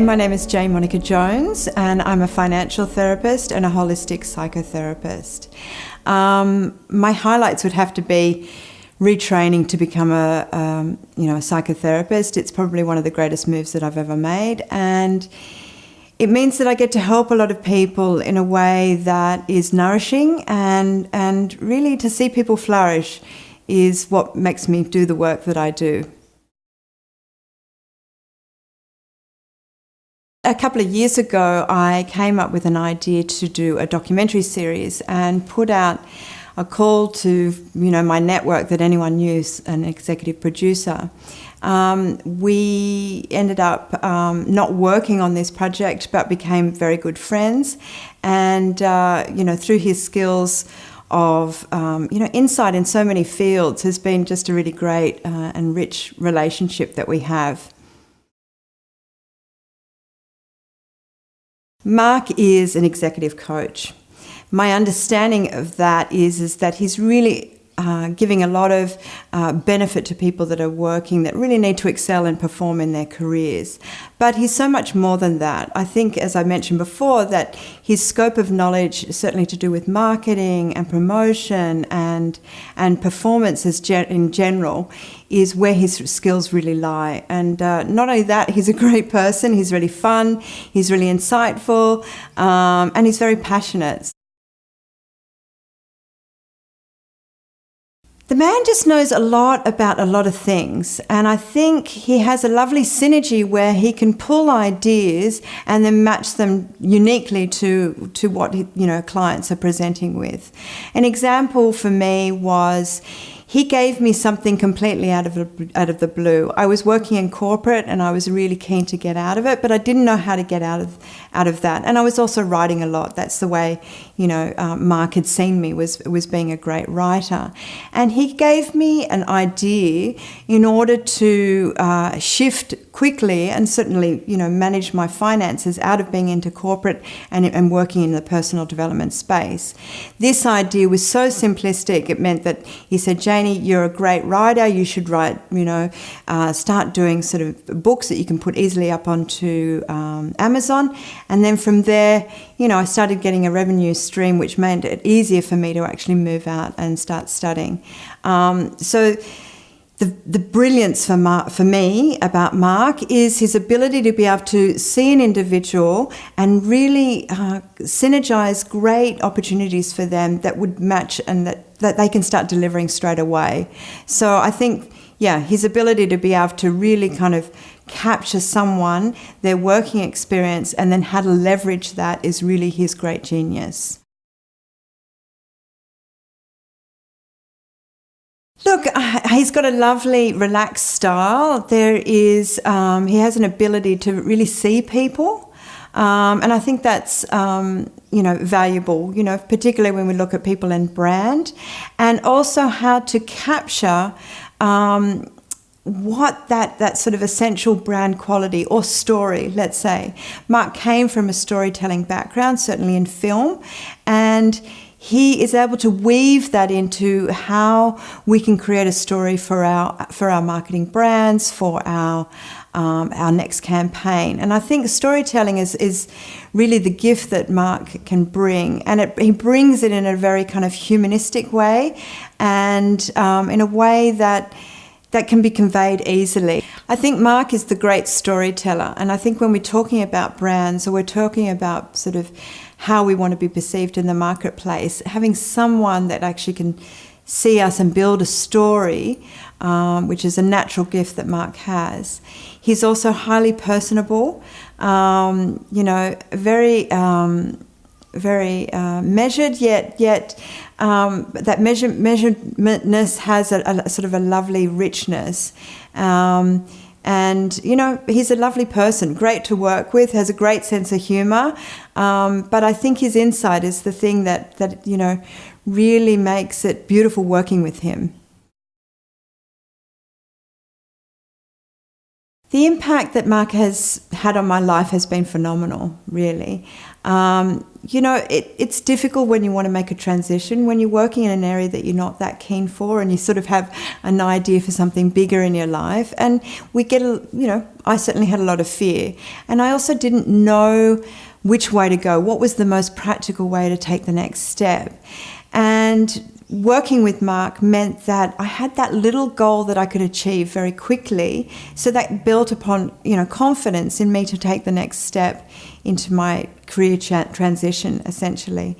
My name is Jane Monica Jones, and I'm a financial therapist and a holistic psychotherapist. My highlights would have to be retraining to become a psychotherapist. It's probably one of the greatest moves that I've ever made, and it means that I get to help a lot of people in a way that is nourishing, and really to see people flourish is what makes me do the work that I do. A couple of years ago, I came up with an idea to do a documentary series and put out a call to, my network that anyone knew, an executive producer. We ended up not working on this project, but became very good friends. And, through his skills of, insight in so many fields has been just a really great and rich relationship that we have. Mark is an executive coach. My understanding of that is that he's really giving a lot of benefit to people that are working, that really need to excel and perform in their careers. But he's so much more than that. I think, as I mentioned before, that his scope of knowledge, certainly to do with marketing and promotion and performance in general, is where his skills really lie. And not only that, he's a great person, he's really fun, he's really insightful, and he's very passionate. The man just knows a lot about a lot of things, and I think he has a lovely synergy where he can pull ideas and then match them uniquely to what clients are presenting with. An example for me was he gave me something completely out of the blue. I was working in corporate and I was really keen to get out of it, but I didn't know how to get out of that. And I was also writing a lot. That's the way Mark had seen me, was being a great writer. And he gave me an idea in order to shift quickly and certainly manage my finances out of being into corporate and working in the personal development space. This idea was so simplistic. It meant that he said, "Janie, you're a great writer. You should write, start doing sort of books that you can put easily up onto Amazon." And then from there, I started getting a revenue stream, which made it easier for me to actually move out and start studying. So the brilliance for me about Mark is his ability to be able to see an individual and really synergize great opportunities for them that would match and that they can start delivering straight away. So I think, his ability to be able to really kind of capture someone, their working experience, and then how to leverage that is really his great genius. Look, he's got a lovely, relaxed style. He has an ability to really see people, and I think that's valuable. Particularly when we look at people in brand, and also how to capture what that sort of essential brand quality or story, let's say. Mark came from a storytelling background, certainly in film, and he is able to weave that into how we can create a story for our marketing brands, for our next campaign. And I think storytelling is really the gift that Mark can bring, and he brings it in a very kind of humanistic way, and in a way that can be conveyed easily. I think Mark is the great storyteller, and I think when we're talking about brands, or we're talking about sort of how we want to be perceived in the marketplace, having someone that actually can see us and build a story, which is a natural gift that Mark has. He's also highly personable, very measured, yet that measuredness has a sort of a lovely richness. And he's a lovely person, great to work with, has a great sense of humour. But I think his insight is the thing that really makes it beautiful working with him. The impact that Mark has had on my life has been phenomenal, really. It's difficult when you want to make a transition, when you're working in an area that you're not that keen for, and you sort of have an idea for something bigger in your life. And I certainly had a lot of fear. And I also didn't know which way to go. What was the most practical way to take the next step? And working with Mark meant that I had that little goal that I could achieve very quickly. So that built upon, confidence in me to take the next step into my career transition, essentially.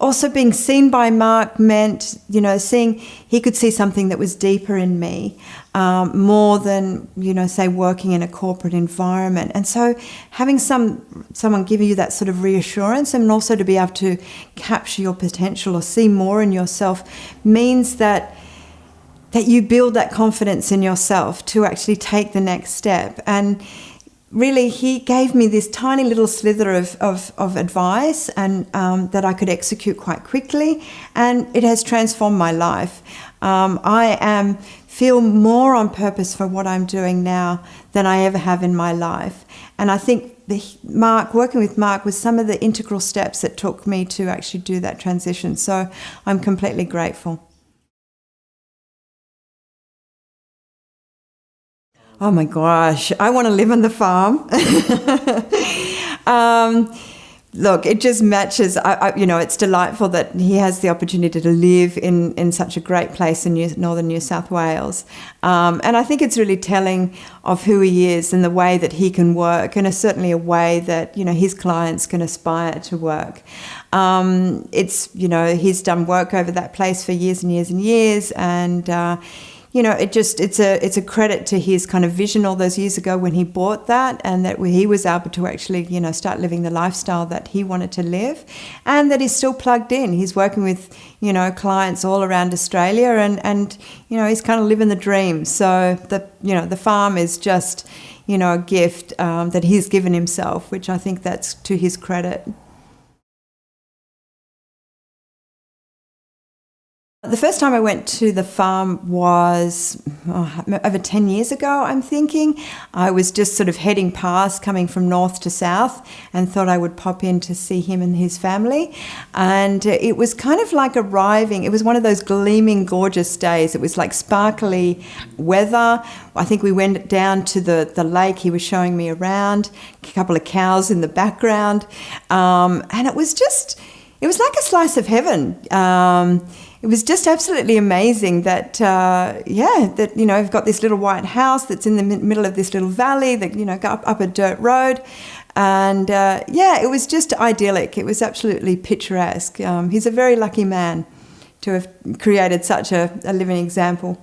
Also being seen by Mark meant, he could see something that was deeper in me, more than, say, working in a corporate environment. And so having someone give you that sort of reassurance, and also to be able to capture your potential or see more in yourself, means that you build that confidence in yourself to actually take the next step. And really, he gave me this tiny little slither of advice, and that I could execute quite quickly, and it has transformed my life. I feel more on purpose for what I'm doing now than I ever have in my life. And I think working with Mark was some of the integral steps that took me to actually do that transition. So I'm completely grateful. Oh my gosh, I want to live on the farm. Look, it just matches. It's delightful that he has the opportunity to live in such a great place in northern New South Wales. And I think it's really telling of who he is and the way that he can work, and certainly a way that, his clients can aspire to work. He's done work over that place for years and years and years, and it's a credit to his kind of vision all those years ago when he bought that, and that he was able to actually, start living the lifestyle that he wanted to live, and that he's still plugged in. He's working with, clients all around Australia, and he's kind of living the dream. So the farm is just, a gift that he's given himself, which I think that's to his credit. The first time I went to the farm was over 10 years ago, I'm thinking. I was just sort of heading past, coming from north to south, and thought I would pop in to see him and his family. And it was kind of like arriving. It was one of those gleaming, gorgeous days. It was like sparkly weather. I think we went down to the lake. He was showing me around, a couple of cows in the background. And it was like a slice of heaven. It was just absolutely amazing that, I've got this little white house that's in the middle of this little valley that, go up a dirt road. And, it was just idyllic. It was absolutely picturesque. He's a very lucky man to have created such a living example.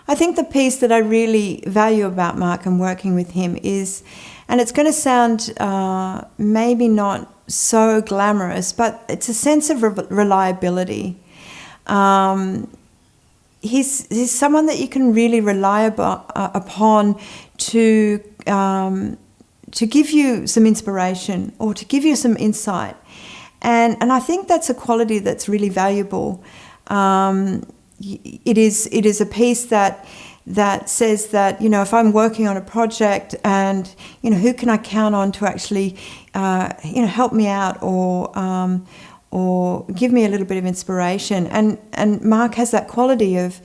I think the piece that I really value about Mark and working with him is, and it's going to sound maybe not so glamorous, but it's a sense of reliability. He's someone that you can really rely upon to give you some inspiration or to give you some insight, and I think that's a quality that's really valuable. It is a piece that says that, if I'm working on a project and, who can I count on to actually, help me out or give me a little bit of inspiration. And Mark has that quality of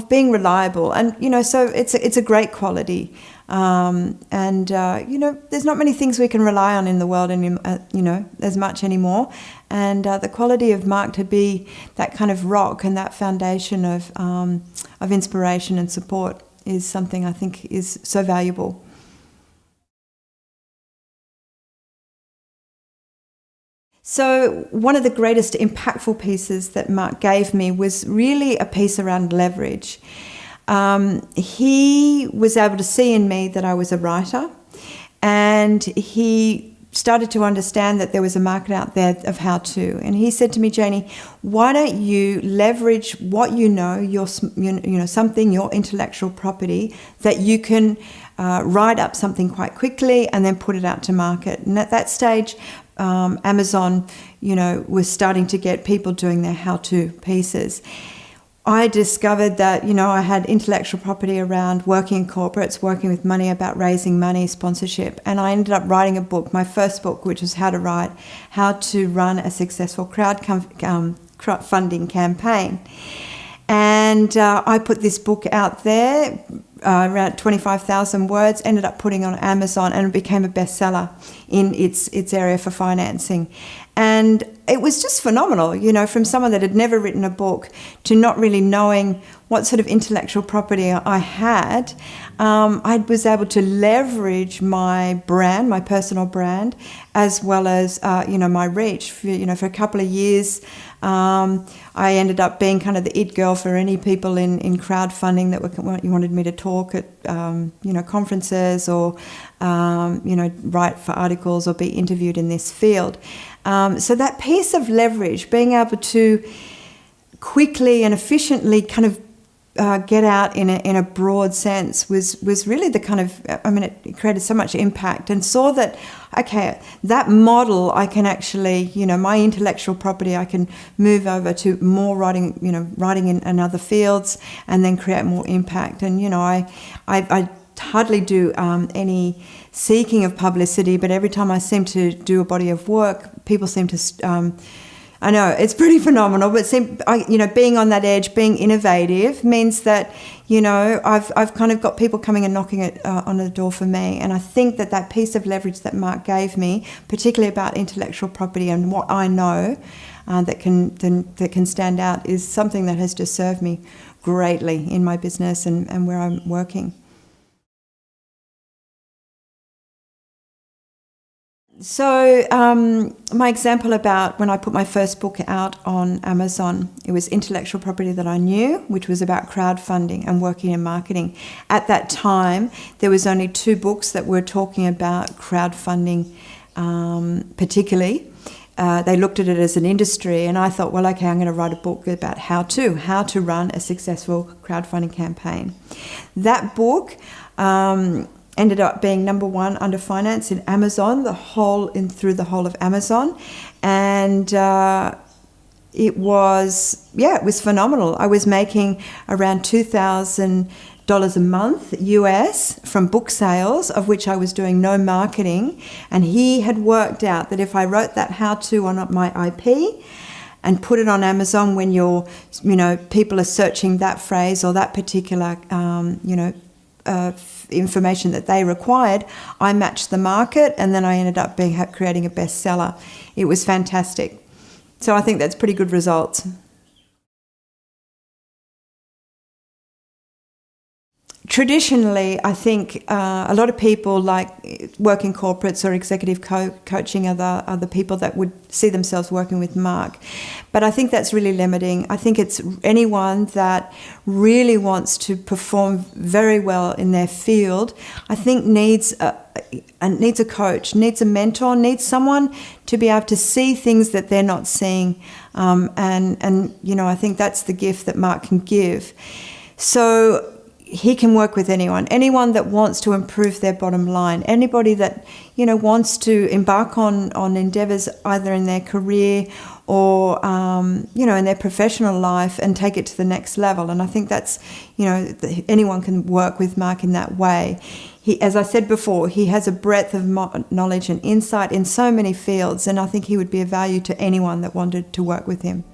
being reliable. And, so it's a great quality. There's not many things we can rely on in the world, as much anymore. And the quality of Mark to be that kind of rock and that foundation of inspiration and support is something I think is so valuable. So one of the greatest impactful pieces that Mark gave me was really a piece around leverage. He was able to see in me that I was a writer, and he started to understand that there was a market out there of how to. And he said to me, Janie, why don't you leverage what your intellectual property, that you can write up something quite quickly and then put it out to market. And at that stage, Amazon, was starting to get people doing their how-to pieces. I discovered that, I had intellectual property around working in corporates, working with money, about raising money, sponsorship. And I ended up writing a book, my first book, which was How to Run a Successful Crowdfunding Campaign. And I put this book out there, around 25,000 words, ended up putting on Amazon, and it became a bestseller in its area for financing. And it was just phenomenal, from someone that had never written a book to not really knowing what sort of intellectual property I had. I was able to leverage my brand, my personal brand, as well as, my reach. For a couple of years, I ended up being kind of the it girl for any people in crowdfunding that wanted me to talk at, conferences or, write for articles or be interviewed in this field. So that piece of leverage, being able to quickly and efficiently kind of get out in a broad sense was really the kind of, it created so much impact, and saw that, okay, that model I can actually, my intellectual property, I can move over to more writing in other fields and then create more impact. And, I hardly do any seeking of publicity, but every time I seem to do a body of work, people seem to, I know, it's pretty phenomenal, but being on that edge, being innovative means that, I've kind of got people coming and knocking on the door for me. And I think that piece of leverage that Mark gave me, particularly about intellectual property and what I know that can stand out, is something that has just served me greatly in my business and where I'm working. So my example about when I put my first book out on Amazon, it was intellectual property that I knew, which was about crowdfunding and working in marketing. At that time, there was only 2 books that were talking about crowdfunding particularly. They looked at it as an industry, and I thought, well, okay, I'm going to write a book about how to run a successful crowdfunding campaign. That book ended up being number 1 under finance in Amazon, through the whole of Amazon, and it was phenomenal. I was making around $2,000 a month US from book sales, of which I was doing no marketing, and he had worked out that if I wrote that how-to on my IP and put it on Amazon, when people are searching that phrase or that particular information that they required, I matched the market, and then I ended up creating a bestseller. It was fantastic. So I think that's pretty good results. Traditionally, I think a lot of people like work in corporates or executive coaching other people that would see themselves working with Mark. But I think that's really limiting. I think it's anyone that really wants to perform very well in their field, I think needs a coach, needs a mentor, needs someone to be able to see things that they're not seeing. And I think that's the gift that Mark can give. So he can work with anyone that wants to improve their bottom line, anybody that, wants to embark on endeavours either in their career or, in their professional life and take it to the next level. And I think that's, anyone can work with Mark in that way. He, as I said before, he has a breadth of knowledge and insight in so many fields, and I think he would be of value to anyone that wanted to work with him.